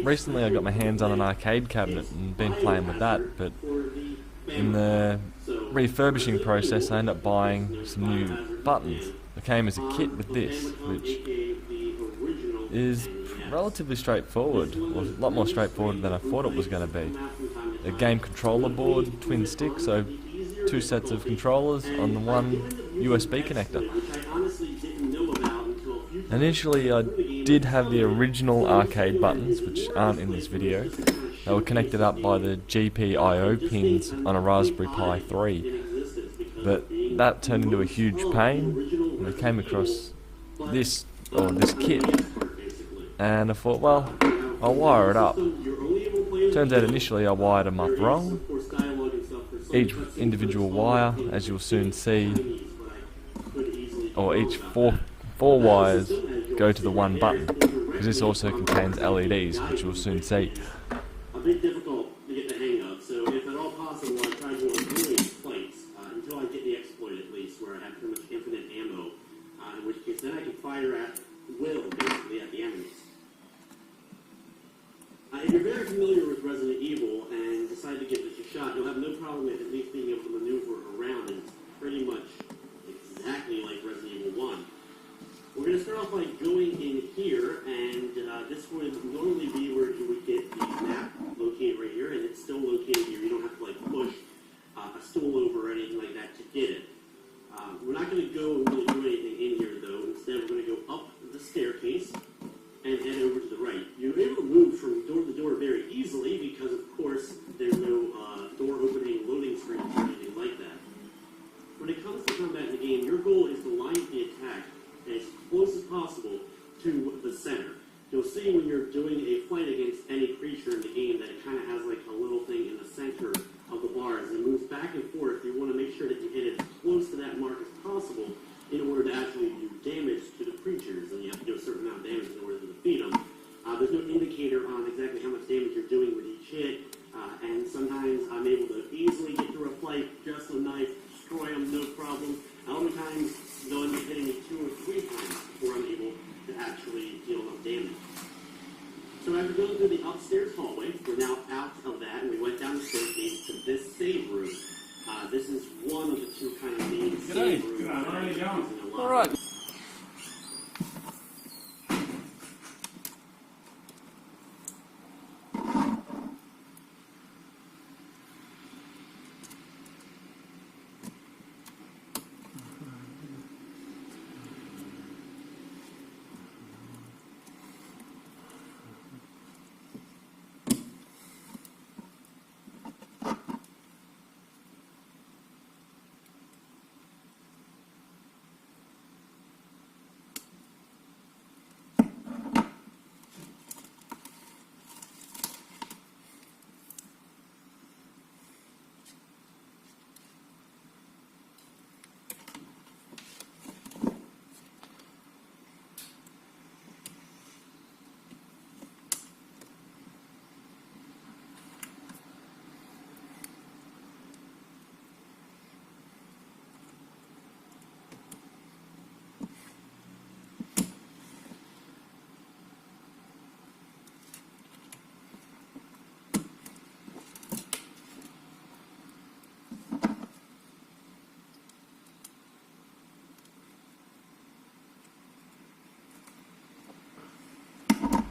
recently I got my hands on an arcade cabinet and been playing with that, but in the refurbishing process I ended up buying some new buttons. It came as a kit with this, which is relatively straightforward, or a lot more straightforward than I thought it was going to be. A game controller board, twin stick, so two sets of controllers on the one USB connector. Initially I did have the original arcade buttons, which aren't in this video. They were connected up by the GPIO pins on a Raspberry Pi 3, but that turned into a huge pain, and I came across this kit, and I thought, well, I'll wire it up. Turns out initially I wired them up wrong. Each individual wire, as you'll soon see, or each four wires go to the one button, because this also contains LEDs, which you'll soon see. A bit difficult to get the hang of, so if at all possible, I try to avoid flights until I get the exploit at least, where I have pretty much infinite ammo, in which case then I can fire at will, basically, at the enemies. If you're very familiar with Resident Evil and decide to give this a shot, you'll have no problem with at least being able to maneuver around, and it's pretty much exactly like Resident Evil 1. We're going to start off by going in here, and this would normally be where you would get the map located right here, and it's still located here. You don't have to like push a stool over or anything like that to get it. We're not going to go and really do anything in here though. Instead, we're going to go up the staircase and head over to the right. You're able to move from door to door very easily because, of course, there's no door opening loading screens or anything like that. When it comes to combat in the game, your goal is to line up the attack as close as possible to the center. You'll see when you're doing a fight against any creature in the game that it kind of has like a little thing in the center of the bar. As it moves back and forth, you want to make sure that you hit as close to that mark as possible in order to actually do damage to the creatures, and you have to do a certain amount of damage in order to defeat them. There's no indicator on exactly how much damage you're doing with each hit, and sometimes I'm able to easily get through a fight, just a knife, destroy them, no problem. Other times, they'll end up hitting me 2 or 3 times before I'm able to actually deal enough damage. So after going through the upstairs hallway, we're now out of that, and we went down the staircase to this save room. This is one of the 2 kind of main save rooms. Where are you going? All right.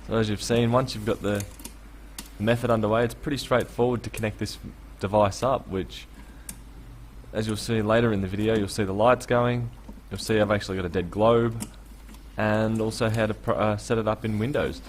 So as you've seen, once you've got the method underway, it's pretty straightforward to connect this device up, which, as you'll see later in the video, you'll see the lights going, you'll see I've actually got a dead globe, and also how to set it up in Windows.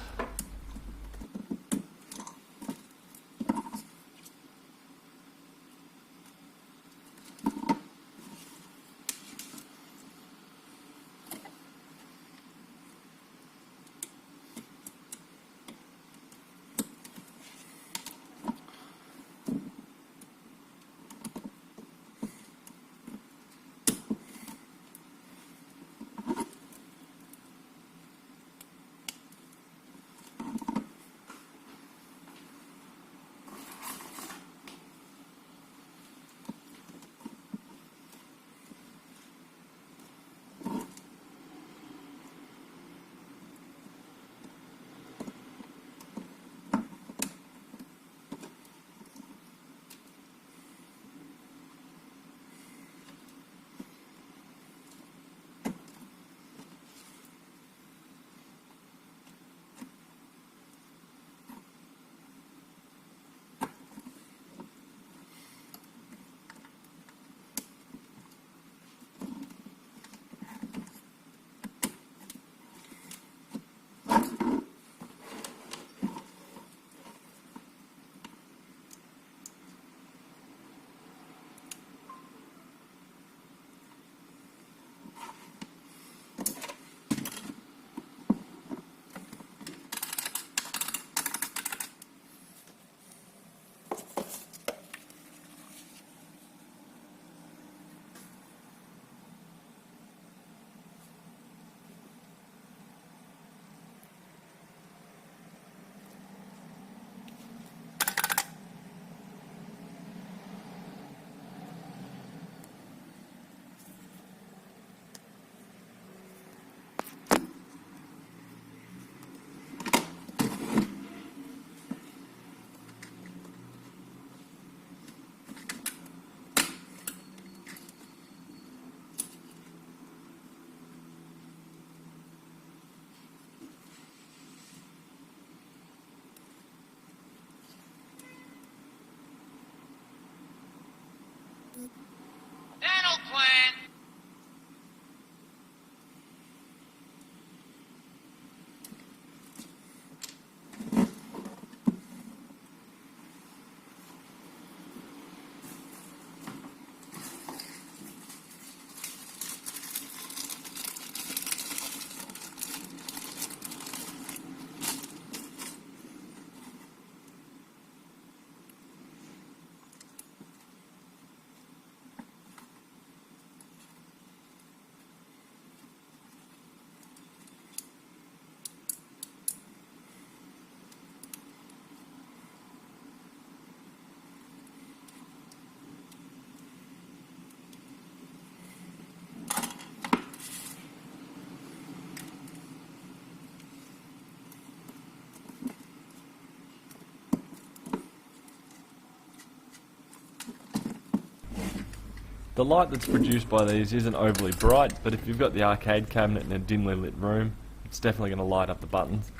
The light that's produced by these isn't overly bright, but if you've got the arcade cabinet in a dimly lit room, it's definitely going to light up the buttons.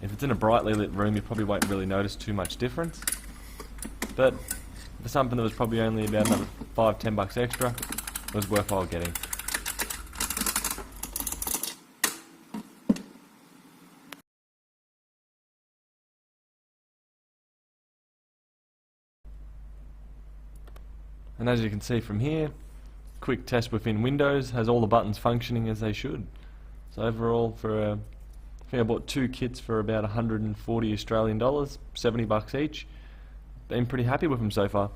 If it's in a brightly lit room, you probably won't really notice too much difference. But for something that was probably only about another $5–10 extra, it was worthwhile getting. And as you can see from here, quick test within Windows has all the buttons functioning as they should. So overall, I think I bought 2 kits for about 140 Australian dollars, $70 each. Been pretty happy with them so far.